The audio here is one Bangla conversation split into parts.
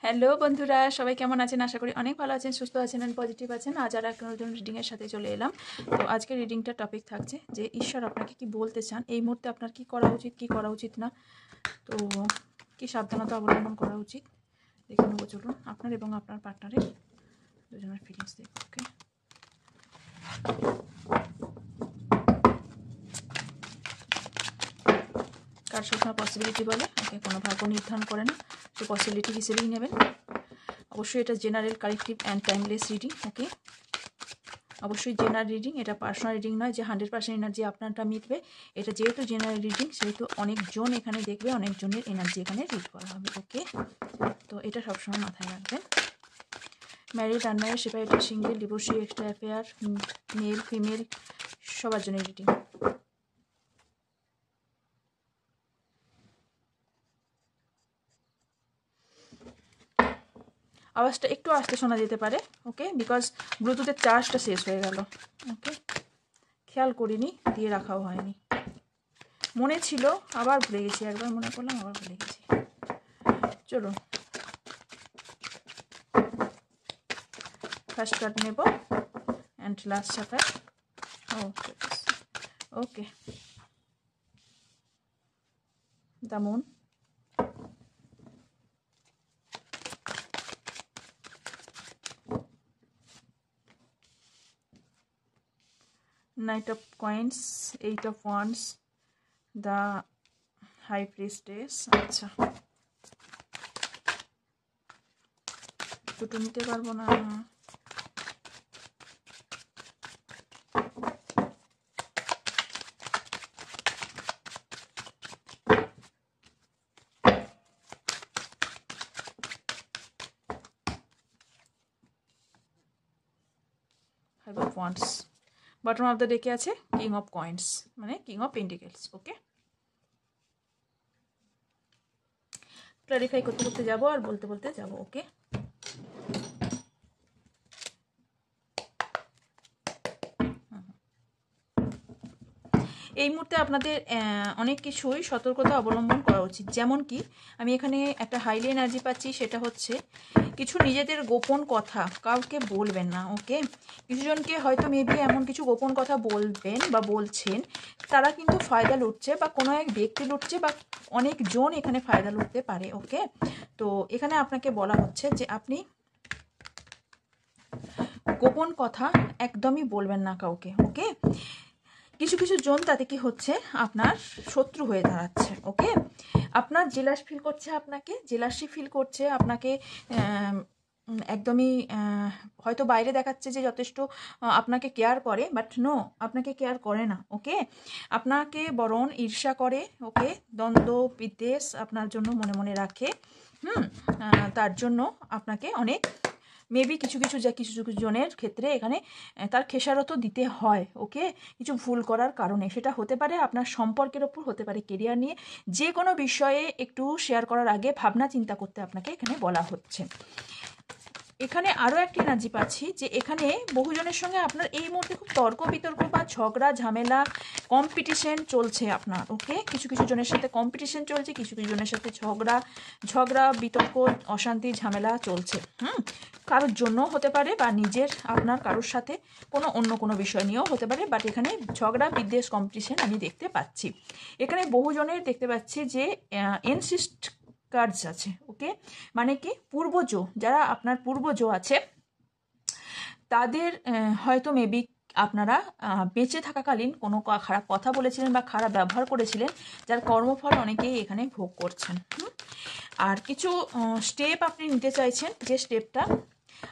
হ্যালো বন্ধুরা, সবাই কেমন আছেন? আশা করি অনেক ভালো আছেন, সুস্থ আছেন অ্যান্ড পজিটিভ আছেন। আজ আর একটা নতুন রিডিংয়ের সাথে চলে এলাম। তো আজকের রিডিংটার টপিক থাকছে যে ঈশ্বর আপনাকে কি বলতে চান, এই মুহূর্তে আপনার কি করা উচিত, কি করা উচিত না, তো কি সাবধানতা অবলম্বন করা উচিত দেখে নেবো। চলুন আপনার এবং আপনার পার্টনারের দুজনের ফিলিংস দেখব। ওকে, কার সবসময় পসিবিলিটি বলে, ওকে, কোনো ভাগ্য নির্ধারণ করে না, সে পসিবিলিটি হিসেবেই নেবেন। অবশ্যই এটা general, collective and timeless reading. Okay, অবশ্যই জেনারেল রিডিং, এটা পার্সোনাল রিডিং নয় যে 100% এনার্জি আপনারটা মিটবে। এটা যেহেতু জেনারেল রিডিং সেহেতু অনেকজন এখানে দেখবে, অনেকজনের এনার্জি এখানে রিড করা হবে। ওকে, তো এটা সবসময় মাথায় রাখবেন। Married, unmarried, separated, single, divorcee, extra affair, male female, সবার জন্য রিডিং। আওয়াজটা একটু আস্তে শোনা যেতে পারে, ওকে, বিকজ ব্লুটুথের চার্জটা শেষ হয়ে গেল। ওকে, খেয়াল করিনি, দিয়ে রাখাও হয়নি, মনে ছিল আবার ভুলে গেছি, একবার মনে করলাম আবার ভুলে গেছি। চলো ফার্স্ট কার্ড নেব and last shuffle. Okay, the moon, Knight of Coins, Eight of Wands, the High Priestess। আচ্ছা, দুটো নিতে পারবো না। Five of Wands, bottom of the ডেকে আছে কিং অফ কয়েন্স, মানে king of pentacles. Okay, clarify করতে করতে যাবো আর বলতে বলতে যাবো। ওকে, এই মুহূর্তে আপনাদের অনেক কিছুই সতর্কতা অবলম্বন করা উচিত। যেমন কি আমি এখানে একটা হাইলি এনার্জি পাচ্ছি, সেটা হচ্ছে কিছু নিজেদের গোপন কথা কাউকে বলবেন না। ওকে, কিছুজনকে হয়তো মেবি এমন কিছু গোপন কথা বলবেন বা বলছেন, তারা কিন্তু ফায়দা লুটছে, বা কোনো এক ব্যক্তি লুটছে, বা অনেকজন এখানে ফায়দা লুটতে পারে। ওকে, তো এখানে আপনাকে বলা হচ্ছে যে আপনি গোপন কথা একদমই বলবেন না কাউকে। ওকে, কিছু কিছু জন তাতে কি হচ্ছে, আপনার শত্রু হয়ে দাঁড়াচ্ছে। ওকে, আপনার জেলাস ফিল করছে, আপনাকে জেলাসি ফিল করছে, আপনাকে একদমই হয়তো বাইরে দেখাচ্ছে যে যথেষ্ট আপনাকে কেয়ার করে, বাট নো, আপনাকে কেয়ার করে না। ওকে, আপনাকে বরং ঈর্ষা করে। ওকে, দ্বন্দ্ব বিদ্বেষ আপনার জন্য মনে মনে রাখে। তার জন্য আপনাকে অনেক মেবি কিছু কিছু জনের ক্ষেত্রে এখানে তার খেসারতও দিতে হয়। ওকে, কিছু ভুল করার কারণে, সেটা হতে পারে আপনার সম্পর্কের ওপর, হতে পারে কেরিয়ার নিয়ে। যে কোনো বিষয়ে একটু শেয়ার করার আগে ভাবনা চিন্তা করতে আপনাকে এখানে বলা হচ্ছে। এখানে আরও একটি এনার্জি পাচ্ছি যে এখানে বহুজনের সঙ্গে আপনার এই মুহূর্তে খুব তর্ক বিতর্ক বা ঝগড়া ঝামেলা কম্পিটিশন চলছে আপনার। ওকে, কিছু কিছু জনের সাথে কম্পিটিশন চলছে, কিছু কিছু জনের সাথে ঝগড়া বিতর্ক অশান্তি ঝামেলা চলছে। কারোর জন্য হতে পারে, বা নিজের আপনার কারোর সাথে অন্য কোনো বিষয় নিয়েও হতে পারে, বাট এখানে ঝগড়া বিদ্বেষ কম্পিটিশন আমি দেখতে পাচ্ছি। এখানে বহুজনের দেখতে পাচ্ছি যে এনসিস্ট কার্ডস আছে। ওকে, মানে কি পূর্বজ, যারা আপনার পূর্বজ আছে তাদের হয়তো মেবি আপনারা বেঁচে থাকাকালীন কোনো খারাপ কথা বলেছিলেন বা খারাপ ব্যবহার করেছিলেন, যার কর্মফল অনেকেই এখানে ভোগ করছেন। আর কিছু স্টেপ আপনি নিতে চাইছেন, যে স্টেপটা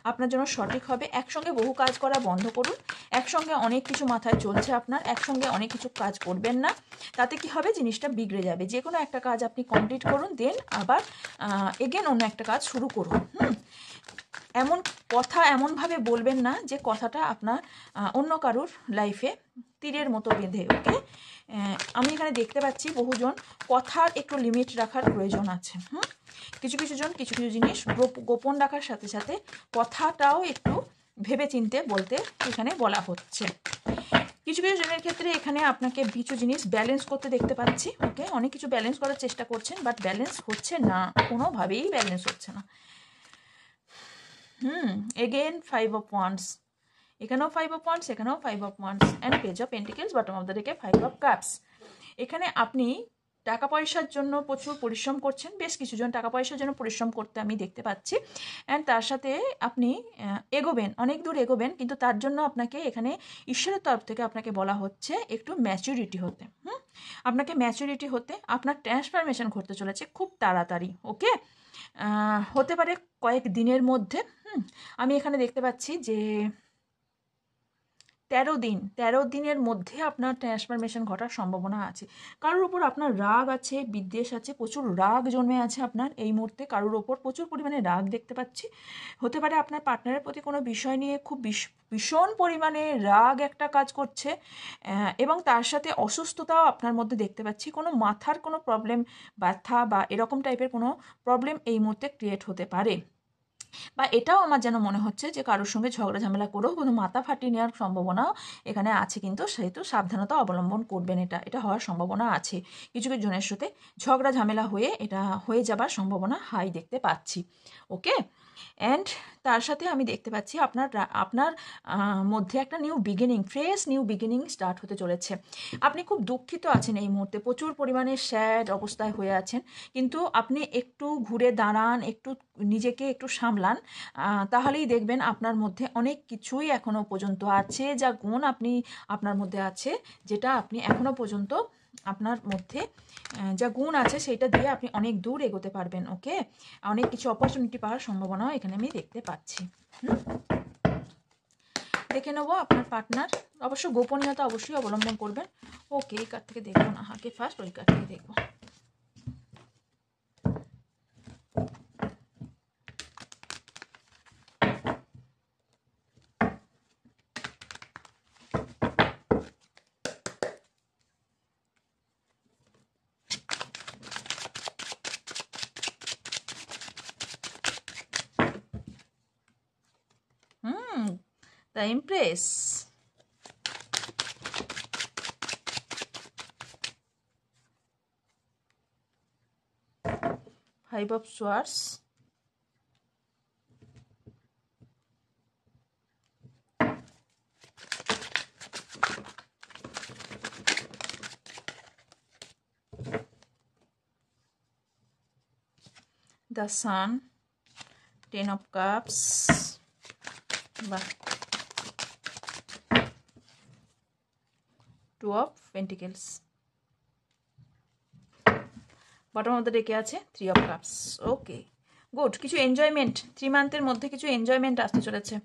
আপনার জন্য সঠিক হবে। একসঙ্গে বহু কাজ করা বন্ধ করুন। একসঙ্গে অনেক কিছু মাথায় চলছে আপনার, একসঙ্গে অনেক কিছু কাজ করবেন না। তাতে কি হবে, জিনিসটা বিগড়ে যাবে। যে কোনো একটা কাজ আপনি কমপ্লিট করুন, দেন আবার এগেন অন্য একটা কাজ শুরু করুন। এমন কথা এমনভাবে বলবেন না যে কথাটা আপনার অন্য কারুর লাইফে তীরের মতো বেঁধে। ওকে, আমি এখানে দেখতে পাচ্ছি বহুজন কথার একটু লিমিট রাখার প্রয়োজন আছে। কিছু কিছু জন কিছু কিছু জিনিস গোপন রাখার সাথে সাথে কথাটাও একটু ভেবে চিনতে বলতে এখানে বলা হচ্ছে। কিছু কিছু জনের ক্ষেত্রে এখানে আপনাকে কিছু জিনিস ব্যালেন্স করতে দেখতে পাচ্ছি। ওকে, অনেক কিছু ব্যালেন্স করার চেষ্টা করছেন, বাট ব্যালেন্স হচ্ছে না, কোনোভাবেই ব্যালেন্স হচ্ছে না। এগেন 5 অফ ওয়ান্স, এখানেও 5 অফ ওয়ান্স, এখানেও 5 of wands, and page of pentacles, bottom of the ডেকে 5 অফ কাপস। এখানে আপনি টাকা পয়সার জন্য প্রচুর পরিশ্রম করছেন, বেশ কিছুজন টাকা পয়সার জন্য পরিশ্রম করতে আমি দেখতে পাচ্ছি, অ্যান্ড তার সাথে আপনি এগোবেন, অনেক দূর এগোবেন, কিন্তু তার জন্য আপনাকে এখানে ঈশ্বরের তরফ থেকে আপনাকে বলা হচ্ছে একটু ম্যাচুরিটি হতে, আপনাকে ম্যাচুরিটি হতে, আপনার ট্রান্সফরমেশন ঘটতে চলেছে খুব তাড়াতাড়ি। ওকে, হতে পারে কয়েক দিনের মধ্যে। আমি এখানে দেখতে পাচ্ছি যে 13 দিনের মধ্যে আপনার ট্রান্সফরমেশন ঘটার সম্ভাবনা আছে। কারোর ওপর আপনার রাগ আছে, বিদ্বেষ আছে, প্রচুর রাগ জন্মে আছে আপনার এই মুহূর্তে, কারোর ওপর প্রচুর পরিমাণে রাগ দেখতে পাচ্ছি। হতে পারে আপনার পার্টনারের প্রতি কোনো বিষয় নিয়ে খুব ভীষণ পরিমাণে রাগ একটা কাজ করছে, এবং তার সাথে অসুস্থতাও আপনার মধ্যে দেখতে পাচ্ছি। কোনো মাথার কোনো প্রবলেম, ব্যথা বা এরকম টাইপের কোনো প্রবলেম এই মুহূর্তে ক্রিয়েট হতে পারে, বা এটাও আমার যেন মনে হচ্ছে যে কারোর সঙ্গে ঝগড়া ঝামেলা করেও কোনো মাথা ফাটিয়ে নেওয়ার সম্ভাবনাও এখানে আছে, কিন্তু সেহেতু সাবধানতা অবলম্বন করবেন, এটা হওয়ার সম্ভাবনা আছে। কিছু কিছু জনের সাথে ঝগড়া ঝামেলা হয়ে এটা হয়ে যাবার সম্ভাবনা হাই দেখতে পাচ্ছি। ওকে, অ্যান্ড তার সাথে আমি দেখতে পাচ্ছি আপনার মধ্যে একটা new beginning, fresh new beginning start হতে চলেছে। আপনি খুব দুঃখিত আছেন এই মুহূর্তে, প্রচুর পরিমাণে স্যাড অবস্থায় হয়ে আছেন, কিন্তু আপনি একটু ঘুরে দাঁড়ান, একটু নিজেকে একটু সামলান, তাহলেই দেখবেন আপনার মধ্যে অনেক কিছুই এখনও পর্যন্ত আছে, যা গুণ আপনার মধ্যে আছে, যেটা আপনি এখনও পর্যন্ত আপনার মধ্যে যা গুণ আছে সেইটা দিয়ে আপনি অনেক দূর এগোতে পারবেন। ওকে, অনেক কিছু অপরচুনিটি পাওয়ার সম্ভাবনাও এখানে আমি দেখতে পাচ্ছি। দেখে নেবো আপনার পার্টনার, অবশ্য গোপনীয়তা অবশ্যই অবলম্বন করবেন। ওকে, এই কার্ড থেকে দেখবো না, আগে ফার্স্ট ওই কার্ড থেকে দেখবো। The Empress, 5 of Swords, the Sun, 10 of Cups, বা 2 of Pentacles, bottom of the ডেকে আছে 3 অফ কাপস। ওকে, গুড, কিছু এনজয়মেন্ট 3 মান্থের মধ্যে কিছু এনজয়মেন্ট আসতে চলেছে।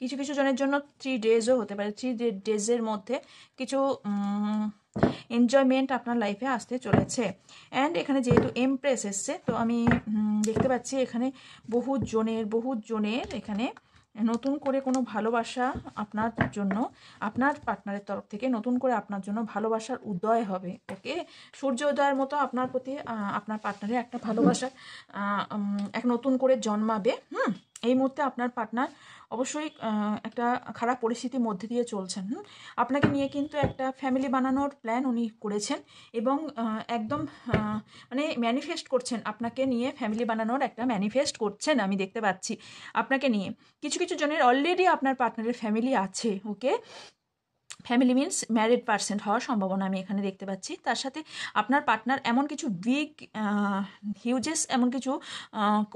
কিছু কিছু জনের জন্য 3 ডেজও হতে পারে, 3 ডেজের মধ্যে কিছু এনজয়মেন্ট আপনার লাইফে আসতে চলেছে। অ্যান্ড এখানে যেহেতু এমপ্রেস এসছে, তো আমি দেখতে পাচ্ছি এখানে বহু জনের এখানে নতুন করে কোনো ভালোবাসা আপনার জন্য, আপনার পার্টনারের তরফ থেকে নতুন করে আপনার জন্য ভালোবাসার উদয় হবে। ওকে, সূর্য উদয়ের মতো আপনার প্রতি আপনার পার্টনারের একটা ভালোবাসা এক নতুন করে জন্মাবে। এই মুহূর্তে আপনার পার্টনার অবশ্যই একটা খারাপ পরিস্থিতির মধ্যে দিয়ে চলছেন। আপনাকে নিয়ে কিন্তু একটা ফ্যামিলি বানানোর প্ল্যান উনি করেছেন, এবং একদম মানে ম্যানিফেস্ট করছেন, আপনাকে নিয়ে ফ্যামিলি বানানোর একটা ম্যানিফেস্ট করছেন আমি দেখতে পাচ্ছি আপনাকে নিয়ে। কিছু কিছু জনের অলরেডি আপনার পার্টনারের ফ্যামিলি আছে। ওকে, ফ্যামিলি মিনস ম্যারিড পার্সন হওয়ার সম্ভাবনা আমি এখানে দেখতে পাচ্ছি। তার সাথে আপনার পার্টনার এমন কিছু বিগ হিউজেস এমন কিছু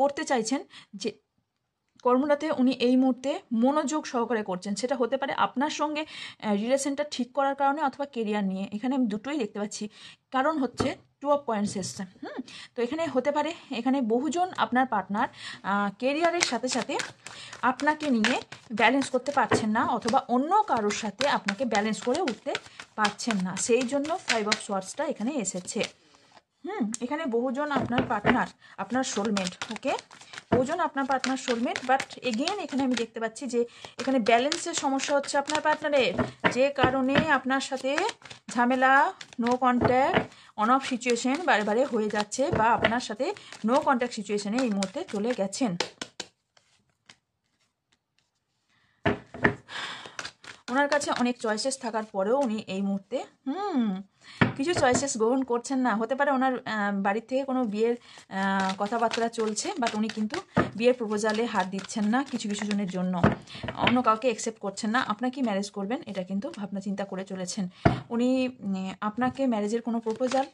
করতে চাইছেন যে কর্মটাতে উনি এই মুহূর্তে মনোযোগ সহকারে করছেন। সেটা হতে পারে আপনার সঙ্গে রিলেশনটা ঠিক করার কারণে, অথবা কেরিয়ার নিয়ে। এখানে আমি দুটোই দেখতে পাচ্ছি, কারণ হচ্ছে 2 অফ কয়েন্স এসছে। তো এখানে হতে পারে এখানে বহুজন আপনার পার্টনার কেরিয়ারের সাথে সাথে আপনাকে নিয়ে ব্যালেন্স করতে পারছেন না, অথবা অন্য কারোর সাথে আপনাকে ব্যালেন্স করে উঠতে পারছেন না, সেই জন্য 5 অফ সোয়ার্ডসটা এখানে এসেছে। এখানে বহুজন আপনার পার্টনার, আপনার সোলমেট। ওকে, বহুজন আপনার পার্টনার সোলমেট, বাট এগেন এখানে আমি দেখতে পাচ্ছি যে এখানে ব্যালেন্সের সমস্যা হচ্ছে আপনার পার্টনারের, যে কারণে আপনার সাথে ঝামেলা, no contact, on off situation বারে হয়ে যাচ্ছে, বা আপনার সাথে নো কন্ট্যাক্ট সিচুয়েশনে এই মুহূর্তে চলে গেছেন। ওনার কাছে অনেক চয়েসেস থাকার পরেও উনি এই মুহূর্তে কিছু চয়েসেস গ্রহণ করছেন না। হতে পারে ওনার বাড়ির থেকে কোনো বিয়ের কথাবার্তা চলছে, বাট উনি কিন্তু বিয়ের প্রপোজালে হাত দিচ্ছেন না কিছু কিছু জনের জন্য, অন্য কাউকে অ্যাকসেপ্ট করছেন না। আপনাকে ম্যারেজ করবেন এটা কিন্তু ভাবনা চিন্তা করে চলেছেন উনি। আপনাকে ম্যারেজের কোনো প্রপোজাল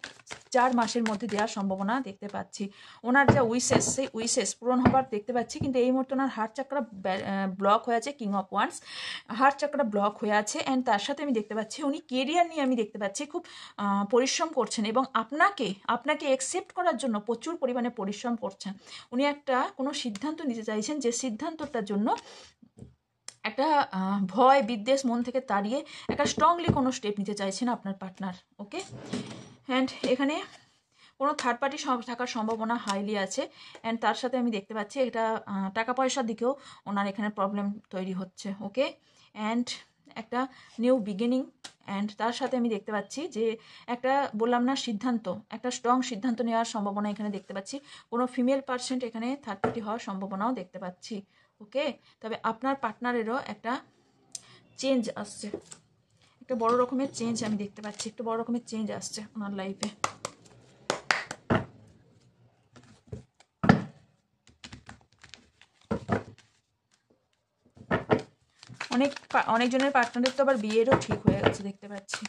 4 মাসের মধ্যে দেওয়ার সম্ভাবনা দেখতে পাচ্ছি। ওনার যা উইশেস, সেই উইশেস পূরণ হবার দেখতে পাচ্ছি, কিন্তু এই মুহূর্তে ওনার হার্ট চাকরা ব্লক হয়ে আছে, king of wands heart চাকরা block হয়ে আছে। অ্যান্ড তার সাথে আমি দেখতে পাচ্ছি উনি কেরিয়ার নিয়ে আমি দেখতে পাচ্ছি খুব পরিশ্রম করছেন এবং আপনাকে অ্যাকসেপ্ট করার জন্য প্রচুর পরিমাণে পরিশ্রম করছেন। উনি একটা কোনো সিদ্ধান্ত নিতে চাইছেন, যে সিদ্ধান্তটার জন্য একটা ভয় বিদ্বেষ মন থেকে তাড়িয়ে একটা স্ট্রংলি কোনো স্টেপ নিতে চাইছেন আপনার পার্টনার। ওকে, অ্যান্ড এখানে কোনো থার্ড পার্টি থাকার সম্ভাবনা হাইলি আছে। অ্যান্ড তার সাথে আমি দেখতে পাচ্ছি এটা টাকা পয়সার দিকেও ওনার এখানে প্রবলেম তৈরি হচ্ছে। ওকে, অ্যান্ড একটা নিউ বিগিনিং। অ্যান্ড তার সাথে আমি দেখতে পাচ্ছি যে একটা বললাম না সিদ্ধান্ত, একটা স্ট্রং সিদ্ধান্ত নেওয়ার সম্ভাবনা এখানে দেখতে পাচ্ছি। কোনো ফিমেল পার্সেন্ট এখানে থার্ড পার্টি হওয়ার সম্ভাবনাও দেখতে পাচ্ছি। ওকে, তবে আপনার পার্টনারেরও একটা চেঞ্জ আসছে, একটা বড় রকমের চেঞ্জ আমি দেখতে পাচ্ছি, একটা বড় রকমের চেঞ্জ আসছে ওনার লাইফে। অনেকজনের পার্টনারের তো আবার বিয়েরও ঠিক হয়ে গেছে দেখতে পাচ্ছি।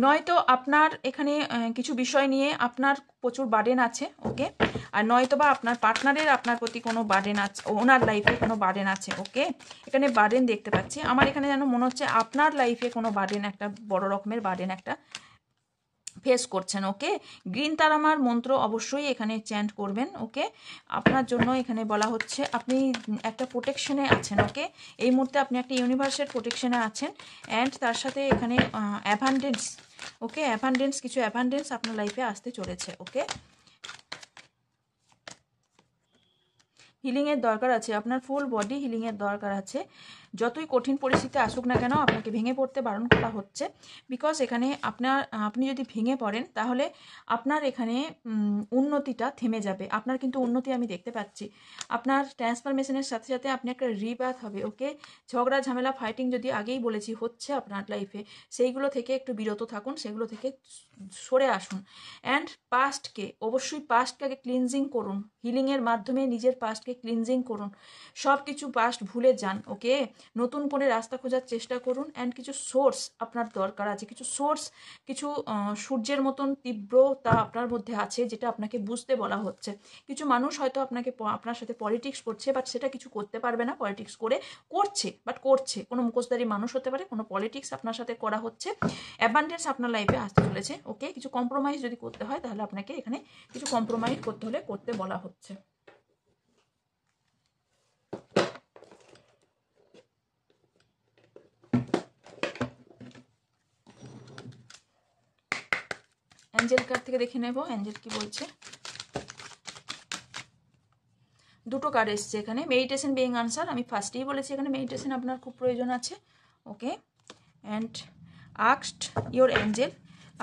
নয়তো আপনার এখানে কিছু বিষয় নিয়ে আপনার প্রচুর বার্ডেন আছে। ওকে, আর নয়তো বা আপনার পার্টনারের আপনার প্রতি কোনো বার্ডেন আছে, ওনার লাইফে কোনো বার্ডেন আছে। ওকে, এখানে বার্ডেন দেখতে পাচ্ছি। আমার এখানে যেন মনে হচ্ছে আপনার লাইফে কোনো বার্ডেন, একটা বড় রকমের বার্ডেন একটা ফেস করছেন। ওকে, গ্রিন তারামার মন্ত্র অবশ্যই এখানে চ্যান্ট করবেন। ওকে, আপনার জন্য এখানে বলা হচ্ছে আপনি একটা প্রোটেকশনে আছেন। ওকে, এই মুহূর্তে আপনি একটা ইউনিভার্সের প্রোটেকশনে আছেন। অ্যান্ড তার সাথে এখানে অ্যাভান্ডেন্স, ওকে, অ্যাভান্ডেন্স, কিছু অ্যাভান্ডেন্স আপনার লাইফে আসতে চলেছে। ওকে, হিলিংয়ের দরকার আছে, আপনার ফুল বডি হিলিংয়ের দরকার আছে। যতই কঠিন পরিস্থিতি আসুক না কেন আপনাকে ভেঙে পড়তে বারণ করা হচ্ছে, বিকজ এখানে আপনি যদি ভেঙে পড়েন তাহলে আপনার এখানে উন্নতিটা থেমে যাবে। আপনার কিন্তু উন্নতি আমি দেখতে পাচ্ছি, আপনার ট্রান্সফরমেশনের সাথে সাথে আপনি একটা রিবার্থ হবে। ওকে, ঝগড়া ঝামেলা ফাইটিং যদি আগেই বলেছি হচ্ছে আপনার লাইফে, সেইগুলো থেকে একটু বিরত থাকুন, সেগুলো থেকে সরে আসুন। অ্যান্ড পাস্টকে অবশ্যই পাস্টকে ক্লিনজিং করুন, হিলিংয়ের মাধ্যমে নিজের পাস্টকে ক্লিনজিং করুন, সব কিছু পাস্ট ভুলে যান। ওকে, নতুন করে রাস্তা খোঁজার চেষ্টা করুন। অ্যান্ড কিছু সোর্স আপনার দরকার আছে, কিছু সোর্স, কিছু সূর্যের মতন তীব্রতা আপনার মধ্যে আছে, যেটা আপনাকে বুঝতে বলা হচ্ছে। কিছু মানুষ হয়তো আপনার সাথে পলিটিক্স করছে, বাট সেটা কিছু করতে পারবে না। পলিটিক্স করছে কোনো মুখোশধারী মানুষ হতে পারে, কোনো পলিটিক্স আপনার সাথে করা হচ্ছে। অ্যাবান্ডেন্স আপনার লাইফে আসতে চলেছে। ওকে, কিছু কম্প্রোমাইজ যদি করতে হয় তাহলে আপনাকে এখানে কিছু কম্প্রোমাইজ করতে হলে করতে বলা হচ্ছে। অ্যাঞ্জেল কার্ড থেকে দেখে নেব অ্যাঞ্জেল কি বলছে। দুটো কার্ড এসছে এখানে, মেডিটেশন বিং আনসার। আমি ফার্স্টেই বলেছি এখানে মেডিটেশন আপনার খুব প্রয়োজন আছে। ওকে, অ্যান্ড আস্কড ইওর অ্যাঞ্জেল,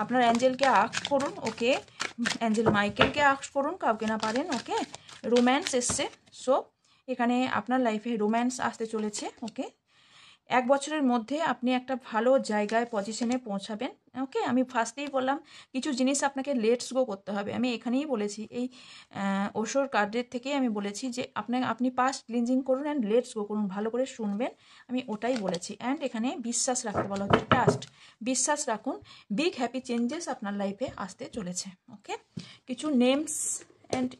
আপনার অ্যাঞ্জেলকে আস্ক করুন। ওকে, অ্যাঞ্জেল মাইকেলকে আস্ক করুন, কাউকে না পারেন। ওকে, রোম্যান্স এসছে, সো এখানে আপনার লাইফে রোম্যান্স আসতে চলেছে। ওকে, 1 বছরের মধ্যে আপনি একটা ভালো জায়গায় পজিশনে পৌঁছাবেন। ওকে, আমি ফার্স্টেই বললাম কিছু জিনিস আপনাকে লেটস গো করতে হবে। আমি এখানেই বলেছি, এই ওশোর কার্ডের থেকেই আমি বলেছি যে আপনি পাস্ট ক্লিনজিং করুন অ্যান্ড লেটস গো করুন, ভালো করে শুনবেন, আমি ওটাই বলেছি। অ্যান্ড এখানে বিশ্বাস রাখতে বলা হচ্ছে, ট্রাস্ট, বিশ্বাস রাখুন, বিগ হ্যাপি চেঞ্জেস আপনার লাইফে আসতে চলেছে। ওকে, কিছু নেমস অ্যান্ড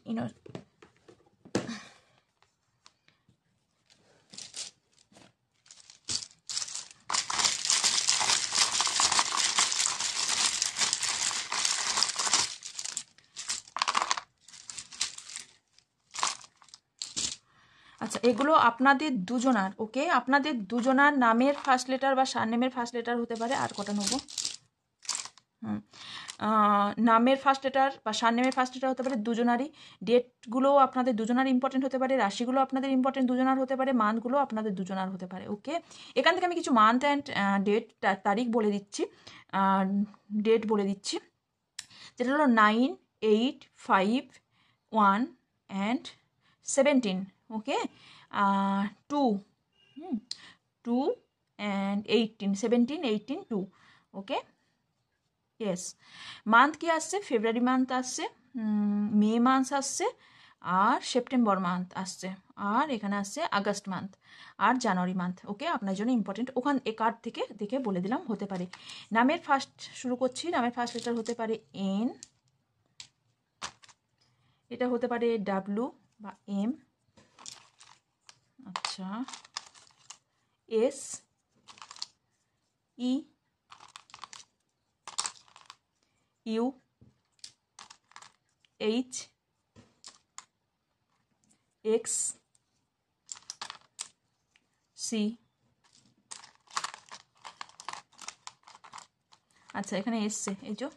আচ্ছা, এগুলো আপনাদের দুজনার। ওকে, আপনাদের দুজনার নামের ফার্স্ট লেটার বা সারনেমের ফার্স্ট লেটার হতে পারে। আর কটা নেবো, নামের ফার্স্ট লেটার বা সারনেমের ফার্স্ট লেটার হতে পারে দুজনারই। ডেটগুলোও আপনাদের দুজনার ইম্পর্টেন্ট হতে পারে, রাশিগুলো আপনাদের ইম্পর্টেন্ট দুজনার হতে পারে, মান্থগুলো আপনাদের দুজনার হতে পারে। ওকে, এখান থেকে আমি কিছু মান্থ অ্যান্ড ডেট তারিখ বলে দিচ্ছি, ডেট বলে দিচ্ছি, যেটা হলো 9, 8, 5, 1 and 17। Okay, 2, 2 and 18, 17, 18, 2। Okay, yes. Month কি আসছে? ফেব্রুয়ারি মান্থ আসছে, মে মান্থ আসছে, আর সেপ্টেম্বর মান্থ আসছে, আর এখানে আসছে আগস্ট মান্থ আর জানুয়ারি মান্থ। ওকে, আপনার জন্য ইম্পর্টেন্ট। ওখান এ কার্ড থেকে দেখে বলে দিলাম। হতে পারে নামের ফার্স্ট শুরু করছি, নামের ফার্স্ট লেটার হতে পারে এন, এটা হতে পারে ডাব্লু বা এম, আচ্ছা, S, E, U, H, X, C. আচ্ছা, এখানে এসছে এই যে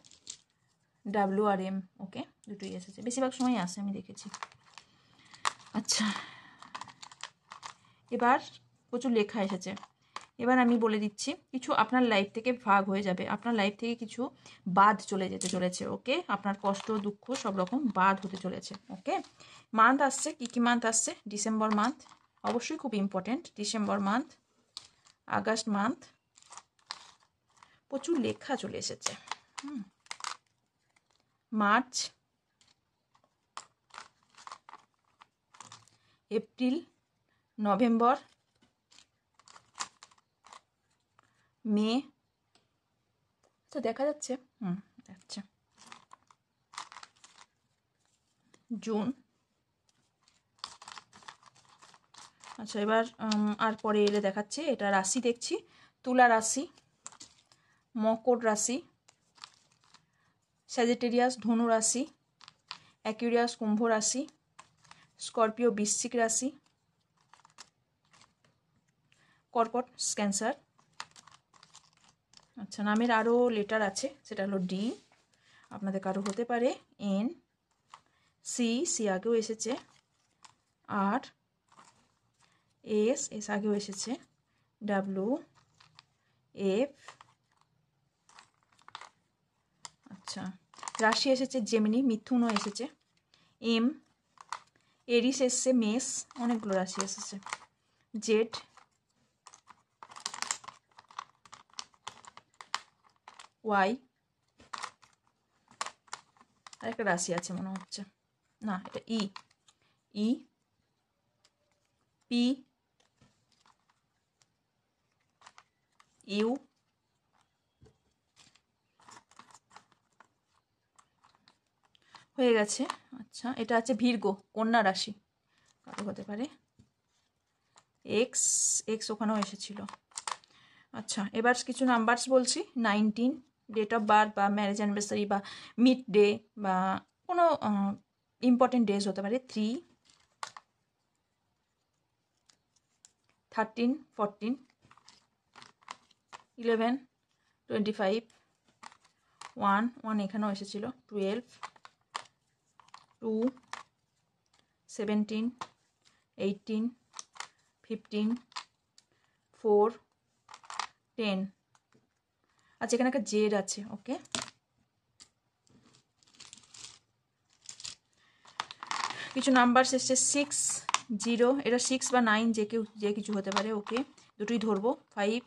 ডাব্লু আর এম। ওকে, দুটোই এসেছে, বেশিরভাগ সময় আসে, আমি দেখেছি। আচ্ছা, এবার প্রচুর লেখা এসেছে। এবার আমি বলে দিচ্ছি, কিছু আপনার লাইফ থেকে ভাগ হয়ে যাবে, আপনার লাইফ থেকে কিছু বাদ চলে যেতে চলেছে। ওকে, আপনার কষ্ট দুঃখ সব রকম বাদ হতে চলেছে। ওকে, মান্থ আসছে, কী কী মান্থ আসছে? ডিসেম্বর মান্থ অবশ্যই খুব important, December month, August month, প্রচুর লেখা চলে এসেছে, মার্চ, এপ্রিল, নভেম্বর, মে, তো দেখা যাচ্ছে, যাচ্ছে, জুন। আচ্ছা, এবার আর পরে এলে দেখাচ্ছে, এটা রাশি দেখছি, তুলা রাশি, মকর রাশি, স্যাজিটেরিয়াস ধনু রাশি, অ্যাকুরিয়াস কুম্ভ রাশি, স্করপিও বৃশ্চিক রাশি, কর্কট ক্যান্সার। আচ্ছা, নামের আরও লেটার আছে, সেটা হলো ডি, আপনাদের কারো হতে পারে এন, সি, সি আগেও এসেছে, আর এস, এস আগেও এসেছে, ডাব্লু, এফ। আচ্ছা, রাশি এসেছে জেমিনি, মিথুনও এসেছে, এম, এরিস এসছে, মেষ, অনেকগুলো রাশি এসেছে, জেড, ওয়াই, আর একটা রাশি আছে মনে হচ্ছে, না এটা ই, ই, পি, ইউ, হয়ে গেছে। আচ্ছা, এটা আছে ভির্গো, কন্যা রাশি, কারো হতে পারে, এক্স, এক্স ওখানেও এসেছিল। আচ্ছা, এবার কিছু নাম্বারস বলছি, 19, ডেট অফ বার্থ বা ম্যারেজ অ্যানিভার্সারি বা মিড ডে বা কোনো ইম্পর্টেন্ট ডেজ হতে পারে, 3, 13, 14, 11, 25, 1 এখানেও এসেছিল, 12, 2, 17, 18, 15, 4, 10। আচ্ছা, এখানে একটা জেড আছে। ওকে, কিছু নাম্বার এসছে 6, 0, এটা 6 বা 9 যে কিছু হতে পারে। ওকে, দুটোই ধরবো, 5,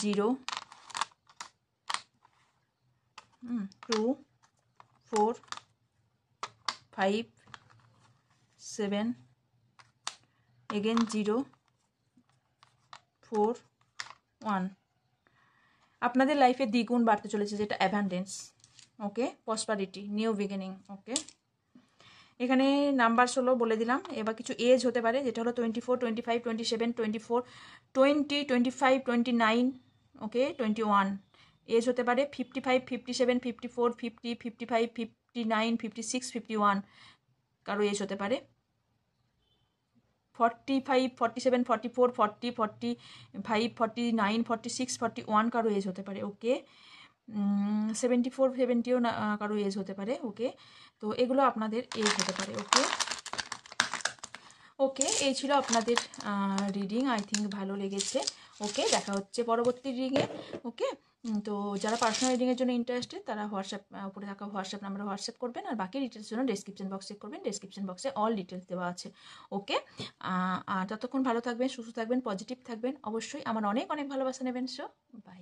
0, 2, 4, 5, 7, এগেন 0, 4, 1। আপনাদের লাইফে দ্বিগুণ বাড়তে চলেছে, যেটা অ্যাভান্ডেন্স। ওকে, প্রসপারিটি, নিউ বিগিনিং। ওকে, এখানে নাম্বার হলো বলে দিলাম। এবার কিছু এজ হতে পারে, যেটা হলো 24, 25, 27, 24, 20, 25, 29, ওকে, 21। এজ হতে পারে 55, 57, 54, 50, 55, 59, 56, 51, কারো এজ হতে পারে 45, 47, 44, 40, 45, 49, 46, 41, কারো এজ হতে পারে। ওকে, 74 70ও না কারো এজ হতে পারে। ওকে, তো এগুলো আপনাদের এজ হতে পারে। ওকে ওকে, এই ছিল আপনাদের রিডিং। আই থিঙ্ক ভালো লেগেছে। ওকে, দেখা হচ্ছে পরবর্তী রিডিংয়ে। ওকে, তো যারা পার্সোনাল রিডিংয়ের জন্য ইন্টারেস্টেড তারা হোয়াটসঅ্যাপ, উপরে থাকা হোয়াটসঅ্যাপ নাম্বারে হোয়াটসঅ্যাপ করবেন, আর বাকি ডিটেলস জন্য ডেসক্রিপশন বক্স চেক করবেন। ডেসক্রিপশন বক্সে অল ডিটেলস দেওয়া আছে। ওকে, আর ততক্ষণ ভালো থাকবেন, সুস্থ থাকবেন, পজিটিভ থাকবেন। অবশ্যই আমার অনেক অনেক ভালোবাসা নেবেন। So by.